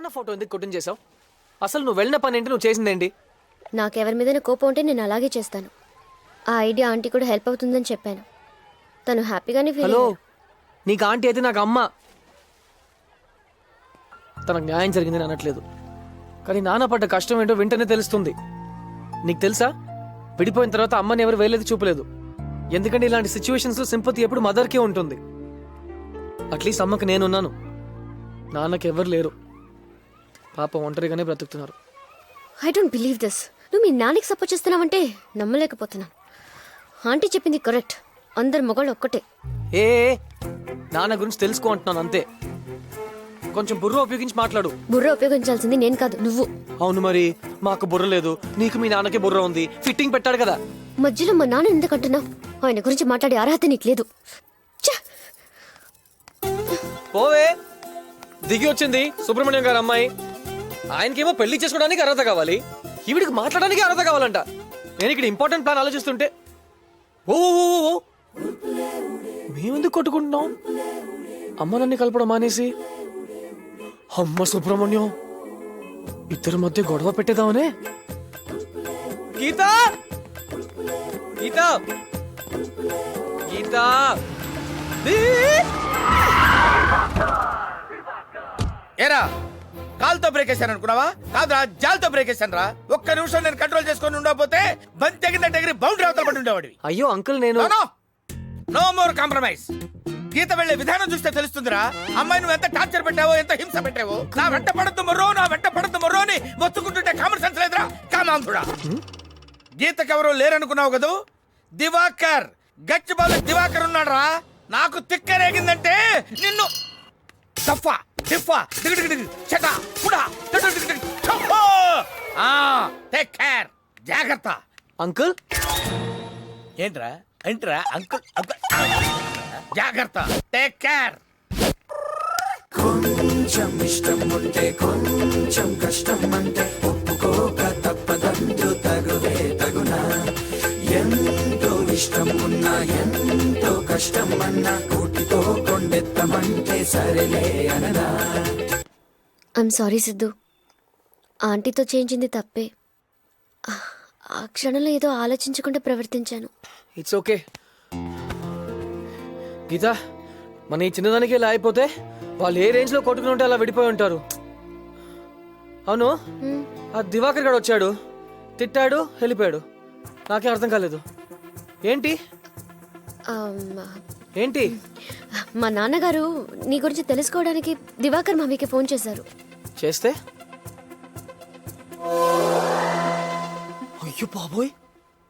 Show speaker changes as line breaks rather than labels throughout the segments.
నాన్న ఫోటో ఎందుకు కొట్టింగ్ చేసావు? అసలు నువ్వు వెళ్ళిన పని ఏంటి, నువ్వు చేసిందేంటి?
నాకెవరి మీదైనా కోపం ఉంటే నేను అలాగే చేస్తాను. ఆ ఐడియా ఆంటీ కూడా హెల్ప్ అవుతుందని చెప్పాను. తను హ్యాపీగానే ఫీల్
హలో,
అయ్యారు.
నీకు ఆంటీ అయితే నాకు అమ్మ. తనకు న్యాయం జరిగిందని అనట్లేదు, కానీ నాన్న పడ్డ కష్టం ఏంటో వెంటనే తెలుస్తుంది. నీకు తెలుసా, విడిపోయిన తర్వాత అమ్మని ఎవరు వేలేదు చూపలేదు. ఎందుకంటే ఇలాంటి సిచ్యువేషన్స్ లో సింపతి ఎప్పుడు మదర్కే ఉంటుంది. అట్లీస్ట్ అమ్మకి నేనున్నాను, నాన్నకి ఎవరు లేరు. పాప ఒంటరిగానే బ్రతుకుతున్నారు.
I don't believe this. నువ్వు మీ నాన్నకి సపోర్ట్ చేస్తున్నావంటే నమ్మలేకపోతున్నాను. ఆంటీ చెప్పింది కరెక్ట్. అందరు మొగాళ్ళు ఒక్కటే.
ఏ నాన్న గురించి తెలుసుకో అంటున్నాను అంతే. కొంచెం బుర్ర ఉపయోగించి మాట్లాడు.
బుర్ర ఉపయోగించాల్సింది నేను కాదు, నువ్వు.
అవును మరి, మాకు బుర్ర లేదు, నీకు మీ నాన్నకే బుర్ర ఉంది. ఫిట్టింగ్ పెట్టాడు కదా.
మధ్యలో మా నాన్న ఎందుకంటున్నావు? ఆయన గురించి మాట్లాడే అర్హత నీకు లేదు. ఛ!
పోవే, దిగి వచ్చింది సుబ్రహ్మణ్యం గారు అమ్మాయి. ఆయనకేమో పెళ్లి చేసుకోవడానికి అర్హత కావాలి, ఈవిడికి మాట్లాడడానికి అర్హత కావాలంట. నేను ఇక్కడ ఇంపార్టెంట్ ప్లాన్ ఆలోచిస్తుంటే ఓ ఓ ఓ ఓ మేమెందుకు కొట్టుకుంటున్నాం? అమ్మ నన్ను కలపడం మానేసి అమ్మ సుబ్రహ్మణ్యం ఇద్దరి మధ్య గొడవ పెట్టేదామనే. గీత గీత గీత
ఏరా, కాలుతో బ్రేక్ వేసాను అనుకున్నావా? కాదురా, జాలతో బ్రేక్ వేసాను రా. ఒక్క నిమిషం నేను కంట్రోల్ చేసుకొని ఉండకపోతే బంతి తెగిందంటే ఎగిరి బౌండరీ అవతల పడి ఉండేవాడివి.
అయ్యో అంకుల్, నేను
నో మోర్ కాంప్రమైజ్. గీత వెళ్లే విధానం చూస్తే తెలుస్తుందిరా, అమ్మాయి నువ్వు ఎంత టార్చర్ పెట్టావో, ఎంత హింస పెట్టావో. నా వెంట పడద్దు మొర్రో, నా వెంట పడద్దు మొర్రో అని మొత్తుకుంటుంటే కామన్ సెన్స్ లేదురా. కామాంధుడా, గీతకెవరో లేరనుకున్నావు కదూ? దివాకర్, గచ్చిబాబు దివాకర్ ఉన్నాడు రా. నాకు తిక్కరేగిందంటే నిన్ను సఫా టిఫా దిగడిగిడి చటా పుడా దిగడిగిడి చఫా. టేక్ కేర్, జాగ్రత్త.
అంకుల్
ఏంట్రా ఏంట్రా అంకుల్ అంకుల్, జాగ్రత్త, టేక్ కేర్.
కొంచెం ఇష్టం ఉంటే కొంచెం కష్టం అంటే ఒప్పుకోక తప్పదంటూ తగువే తగునా. ఎంతో ఇష్టం ఉన్నా ఎంతో కష్టం అన్నా కూటితో కొండెత్తమంటే సరేలే అననా.
I'm sorry Siddhu. ఆంటీతో చేయించింది తప్పే. ఆ క్షణంలో ఏదో ఆలోచించకుండా ప్రవర్తించాను.
It's okay. గీత, మన ఈ చిన్నదానికి ఇలా అయిపోతే వాళ్ళు ఏ రేంజ్ లో కొట్టుకుని ఉంటే అలా విడిపోయి ఉంటారు. అవును, ఆ దివాకర్ గారు వచ్చాడు, తిట్టాడు, వెళ్ళిపోయాడు. నాకేం అర్థం కాలేదు. ఏంటి ఏంటి?
మా నాన్నగారు నీ గురించి తెలుసుకోవడానికి దివాకర్ మమ్మీకి ఫోన్ చేశారు.
చేస్తే అయ్యో బాబోయ్,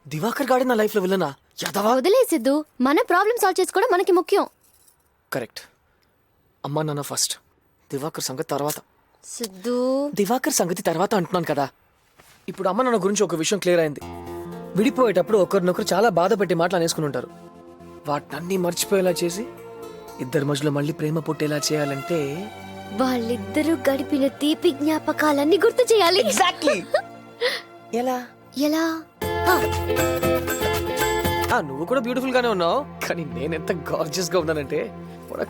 దివాకర్ గాడి నా లైఫ్ లో విలనా? యదవా.
వదిలే సిద్ధు, మన ప్రాబ్లమ్ సాల్వ్ చేసుకోవడం మనకి ముఖ్యం.
కరెక్ట్. అమ్మా నాన్న ఫస్ట్, దివాకర్ సంగతి తర్వాత.
సిద్ధు,
దివాకర్ సంగతి తర్వాత అంటున్నాను కదా. ఇప్పుడు అమ్మ నాన్న గురించి ఒక విషయం క్లియర్ అయింది. విడిపోయేటప్పుడు ఒకరినొకరు చాలా బాధ పెట్టి మాటలు అనేసుకుని ఉంటారు. వాటినన్నీ మర్చిపోయేలా చేసి ఇద్దరి మధ్యలో మళ్ళీ ప్రేమ పుట్టేలా చేయాలంటే
వాళ్ళిద్దరూ గడిపిన తీపి జ్ఞాపకాలన్నీ గుర్తు చేయాలి.
ఎగ్జాక్ట్లీ. ఎలా
ఎలా?
నువ్వు కూడా బ్యూటిఫుల్ గానే ఉన్నావు, కానీ నేనెంత గార్జియస్ గా ఉన్నానంటే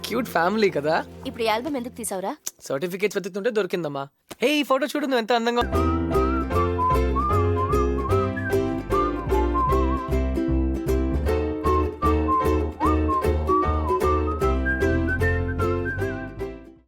క్యూట్ ఫ్యామిలీ కదా.
ఇప్పుడు ఆల్బమ్ ఎందుకు తీసావురా?
సర్టిఫికేట్స్ వెతుకుతుంటే దొరికిందమ్మా. ఏ ఈ ఫోటో చూడు, నువ్వు ఎంత అందంగా